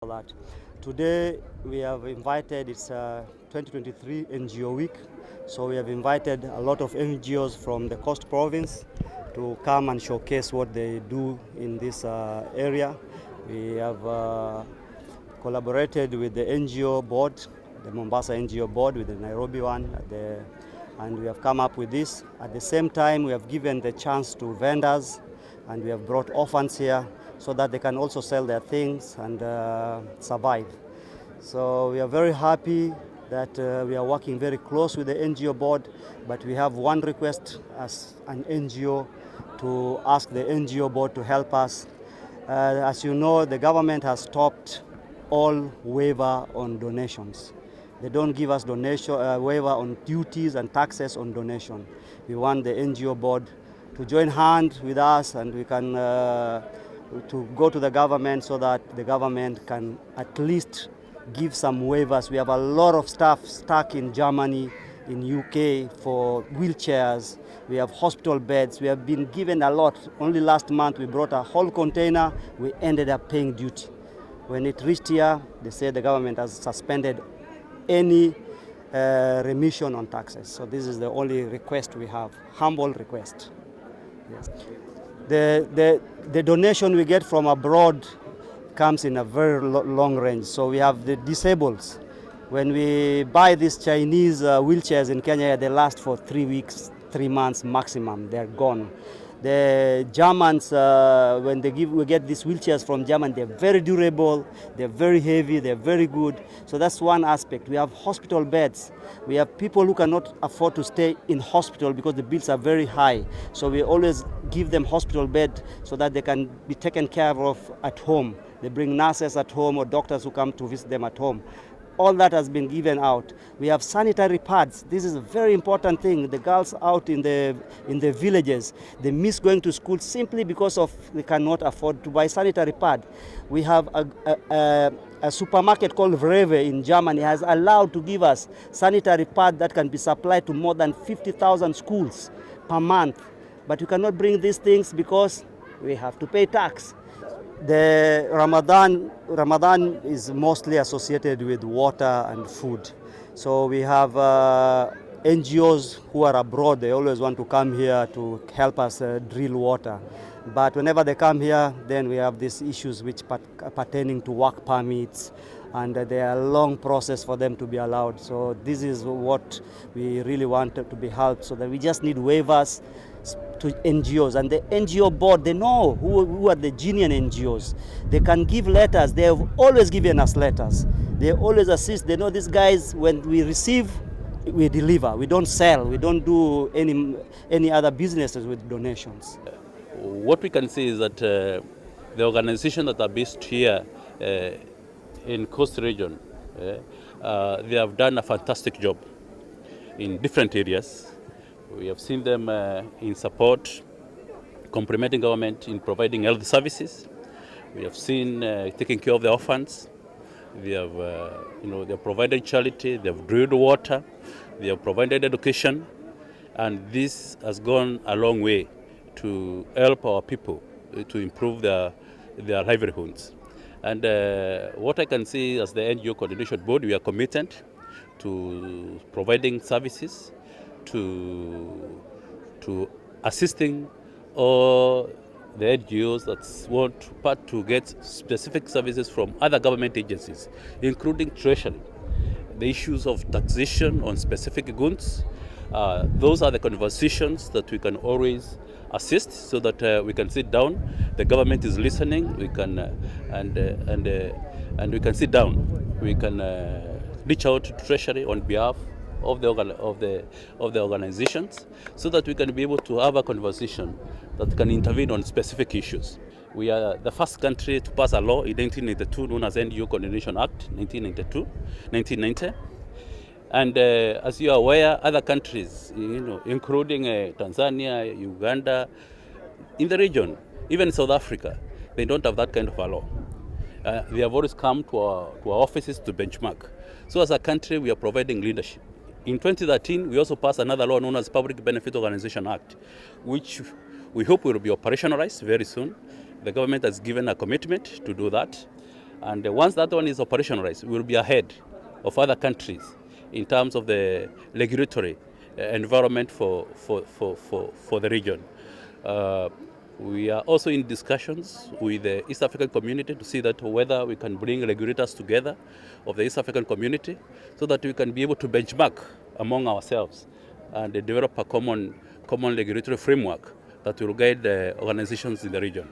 That. Today we have invited, it's 2023 NGO week, so we have invited a lot of NGOs from the Coast Province to come and showcase what they do in this area. We have collaborated with the NGO board, the Mombasa NGO board, with the Nairobi one, and we have come up with this. At the same time, we have given the chance to vendors, and we have brought orphans here so that they can also sell their things and survive. So we are very happy that we are working very close with the NGO board, but we have one request as an NGO to ask the NGO board to help us. As you know, the government has stopped all waiver on donations. They don't give us waiver on duties and taxes on donation. We want the NGO board to join hands with us, and we can to go to the government so that the government can at least give some waivers. We have a lot of stuff stuck in Germany, in UK for wheelchairs. We have hospital beds. We have been given a lot. Only last month we brought a whole container. We ended up paying duty. When it reached here, they said the government has suspended any remission on taxes. So this is the only request we have, humble request. Yes. The donation we get from abroad comes in a very long range. So we have the disabled. When we buy these Chinese wheelchairs in Kenya, they last for 3 weeks, 3 months maximum. They're gone. The Germans, when we get these wheelchairs from Germany, they're very durable, they're very heavy, they're very good. So that's one aspect. We have hospital beds. We have people who cannot afford to stay in hospital because the bills are very high. So we always give them hospital bed so that they can be taken care of at home. They bring nurses at home or doctors who come to visit them at home. All that has been given out. We have sanitary pads. This is a very important thing. The girls out in the villages, they miss going to school simply because they cannot afford to buy sanitary pad. We have a supermarket called Vreve in Germany has allowed to give us sanitary pad that can be supplied to more than 50,000 schools per month. But you cannot bring these things because we have to pay tax. The Ramadan is mostly associated with water and food. So we have NGOs who are abroad. They always want to come here to help us drill water. But whenever they come here, then we have these issues which pertaining to work permits, and they are a long process for them to be allowed. So this is what we really want to be helped, so that we just need waivers to NGOs, and the NGO board, they know who are the genuine NGOs. They can give letters. They have always given us letters. They always assist. They know these guys, when we receive, we deliver. We don't sell. We don't do any other businesses with donations. What we can say is that the organizations that are based here in Coast Region, they have done a fantastic job in different areas. We have seen them in support, complementing government in providing health services. We have seen taking care of the orphans. They have, they have provided charity. They have drilled water. They have provided education, and this has gone a long way to help our people to improve their livelihoods. And what I can say as the NGO Coordination Board, we are committed to providing services, to assisting all the NGOs that want to get specific services from other government agencies, including Treasury. The issues of taxation on specific goods, those are the conversations that we can always assist, so that we can sit down. The government is listening. We can and we can sit down. We can reach out to Treasury on behalf of the organizations, so that we can be able to have a conversation that can intervene on specific issues. We are the first country to pass a law in 1992 known as NGO Coordination Act 1990. And as you are aware, other countries, including Tanzania, Uganda, in the region, even South Africa, they don't have that kind of a law. They have always come to our offices to benchmark. So as a country, we are providing leadership. In 2013, we also passed another law known as Public Benefit Organization Act, which we hope will be operationalized very soon. The government has given a commitment to do that. And once that one is operationalized, we will be ahead of other countries in terms of the regulatory environment for the region. We are also in discussions with the East African community to see that whether we can bring regulators together of the East African community so that we can be able to benchmark among ourselves and develop a common regulatory framework that will guide the organizations in the region.